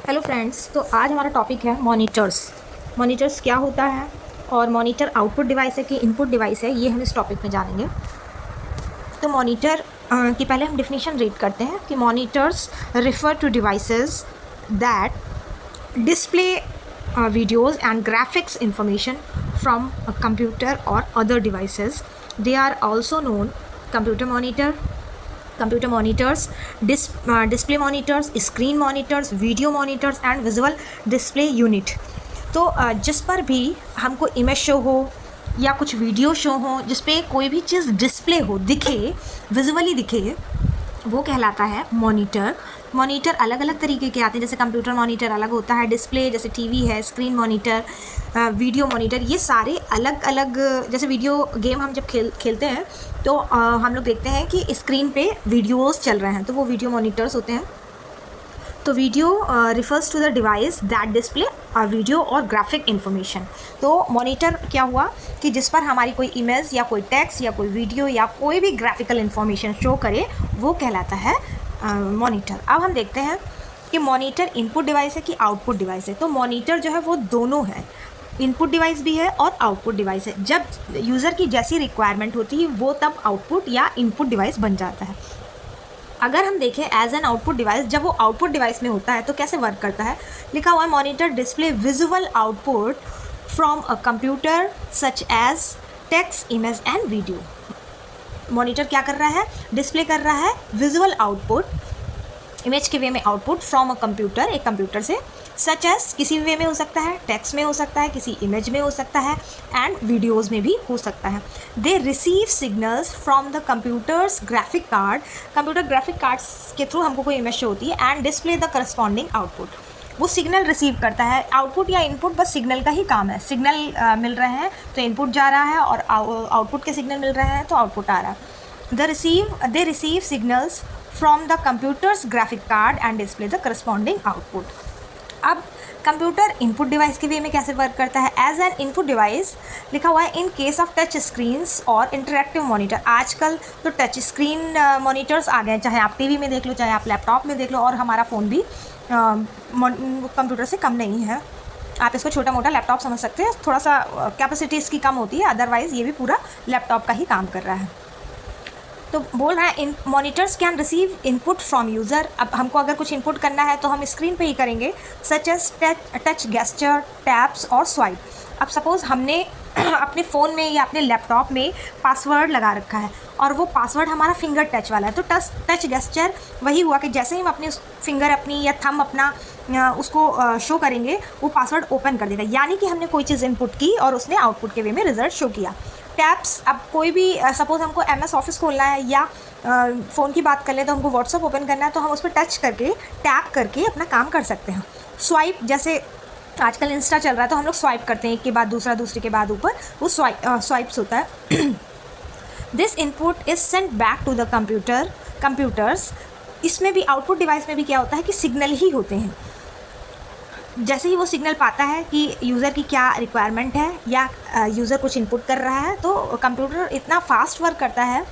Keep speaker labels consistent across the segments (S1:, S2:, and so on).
S1: Hello friends, तो आज हमारा टॉपिक है मॉनिटर्स। मॉनिटर्स क्या होता है और मॉनिटर आउटपुट डिवाइस है कि इनपुट डिवाइस है, ये हम इस टॉपिक में जानेंगे। तो मॉनिटर की पहले हम डेफिनेशन रीड करते हैं कि monitors refer to devices that display videos and graphics information from a computer or other devices. They are also known computer monitors, display monitors, screen monitors, video monitors and visual display unit. तो जिस पर भी हमको image show हो या कुछ video show हो, जिस पे कोई भी चीज़ डिस्प्ले हो, दिखे, विजुअली दिखे, वो कहलाता है मॉनिटर। मॉनिटर अलग अलग तरीके के आते हैं, जैसे कंप्यूटर मॉनिटर अलग होता है, डिस्प्ले जैसे टीवी है, स्क्रीन मॉनिटर, वीडियो मॉनिटर, ये सारे अलग अलग। जैसे वीडियो गेम हम जब खेलते हैं तो हम लोग देखते हैं कि स्क्रीन पे वीडियोस चल रहे हैं, तो वो वीडियो मॉनिटर्स होते हैं। तो video refers to the device that display video और ग्राफिक इन्फॉर्मेशन। तो मॉनिटर क्या हुआ कि जिस पर हमारी कोई इमेज या कोई टेक्स्ट या कोई वीडियो या कोई भी ग्राफिकल इन्फॉर्मेशन शो करे, वो कहलाता है मॉनिटर। अब हम देखते हैं कि मॉनिटर इनपुट डिवाइस है कि आउटपुट डिवाइस है। तो मॉनिटर जो है वो दोनों है, इनपुट डिवाइस भी है और आउटपुट डिवाइस है। जब यूज़र की जैसी रिक्वायरमेंट होती है वो तब आउटपुट या इनपुट डिवाइस बन जाता है। अगर हम देखें एज एन आउटपुट डिवाइस, जब वो आउटपुट डिवाइस में होता है तो कैसे वर्क करता है, लिखा हुआ है monitor display visual output from a computer such as text, image and video. Monitor क्या कर रहा है, डिस्प्ले कर रहा है विजुअल आउटपुट, इमेज के वे में आउटपुट फ्रॉम अ कंप्यूटर, एक कंप्यूटर से, सच एज किसी भी वे में हो सकता है, टेक्स्ट में हो सकता है, किसी इमेज में हो सकता है एंड वीडियोज़ में भी हो सकता है। They receive signals from the computers graphic card, computer graphic cards के थ्रू हमको कोई इमेज शो होती है, and display the corresponding output. वो सिग्नल रिसीव करता है, आउटपुट या इनपुट बस सिग्नल का ही काम है। सिग्नल मिल रहे हैं तो इनपुट जा रहा है, और आउटपुट के सिग्नल मिल रहे हैं तो आउटपुट आ रहा है। They receive signals from the computers graphic card and display the corresponding output. अब कंप्यूटर इनपुट डिवाइस के वे में कैसे वर्क करता है, एज एन इनपुट डिवाइस लिखा हुआ है in case of touch screens और इंटरेक्टिव मॉनिटर। आजकल तो टच स्क्रीन मॉनिटर्स आ गए हैं, चाहे आप टीवी में देख लो, चाहे आप लैपटॉप में देख लो, और हमारा फ़ोन भी कंप्यूटर से कम नहीं है। आप इसको छोटा मोटा लैपटॉप समझ सकते हैं, थोड़ा सा कैपेसिटी इसकी कम होती है, अदरवाइज़ ये भी पूरा लैपटॉप का ही काम कर रहा है। तो बोल रहा है in monitors can receive input from user. अब हमको अगर कुछ इनपुट करना है तो हम स्क्रीन पे ही करेंगे, such as touch gesture, taps और स्वाइप। अब सपोज़ हमने अपने फ़ोन में या अपने लैपटॉप में पासवर्ड लगा रखा है और वो पासवर्ड हमारा फिंगर टच वाला है, तो टच गेस्चर वही हुआ कि जैसे ही हम अपने फिंगर अपनी या थंब अपना उसको शो करेंगे, वो पासवर्ड ओपन कर देगा, यानी कि हमने कोई चीज़ इनपुट की और उसने आउटपुट के वे में रिजल्ट शो किया। टैप्स, अब कोई भी सपोज़ हमको MS ऑफिस खोलना है या फ़ोन की बात कर लें तो हमको व्हाट्सअप ओपन करना है, तो हम उस पर टच करके टैप करके अपना काम कर सकते हैं। स्वाइप, जैसे आजकल इंस्टा चल रहा है तो हम लोग स्वाइप करते हैं, एक के बाद दूसरा, दूसरे के बाद ऊपर, वो स्वाइप्स होता है। This input is sent back to the computers. इसमें भी आउटपुट डिवाइस में भी क्या होता है कि सिग्नल ही होते हैं। जैसे ही वो सिग्नल पाता है कि यूज़र की क्या रिक्वायरमेंट है या यूज़र कुछ इनपुट कर रहा है, तो कंप्यूटर इतना फास्ट वर्क करता है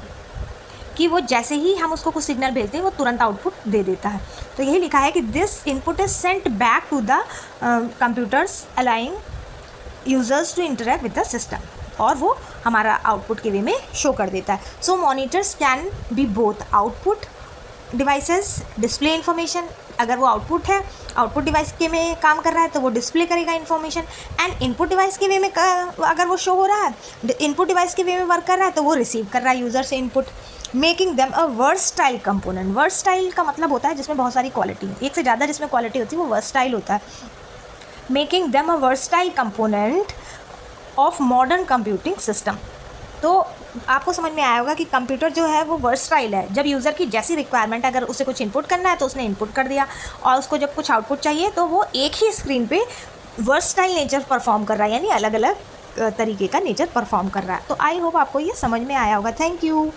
S1: कि वो जैसे ही हम उसको कुछ सिग्नल भेजते हैं वो तुरंत आउटपुट दे देता है। तो यही लिखा है कि this input is sent back to the computers allowing users to interact with the system, और वो हमारा आउटपुट के वे में शो कर देता है। So monitors can be both output devices, display information. अगर वो आउटपुट है, आउटपुट डिवाइस के में काम कर रहा है तो वो डिस्प्ले करेगा इन्फॉर्मेशन, एंड इनपुट डिवाइस के वे में अगर वो शो हो रहा है, इनपुट डिवाइस के वे में वर्क कर रहा है, तो वो रिसीव कर रहा है यूज़र से input. Making them a versatile component. Versatile का मतलब होता है जिसमें बहुत सारी क्वालिटी है, एक से ज़्यादा जिसमें क्वालिटी होती है वो वर्सटाइल होता है। Making them a versatile component of modern computing system. तो आपको समझ में आया होगा कि कंप्यूटर जो है वो वर्सटाइल है। जब यूज़र की जैसी रिक्वायरमेंट, अगर उसे कुछ इनपुट करना है तो उसने इनपुट कर दिया, और उसको जब कुछ आउटपुट चाहिए तो वो एक ही स्क्रीन पे वर्सटाइल नेचर परफॉर्म कर रहा है, यानी अलग अलग तरीके का नेचर परफॉर्म कर रहा है। तो आई होप आपको ये समझ में आया होगा। Thank you.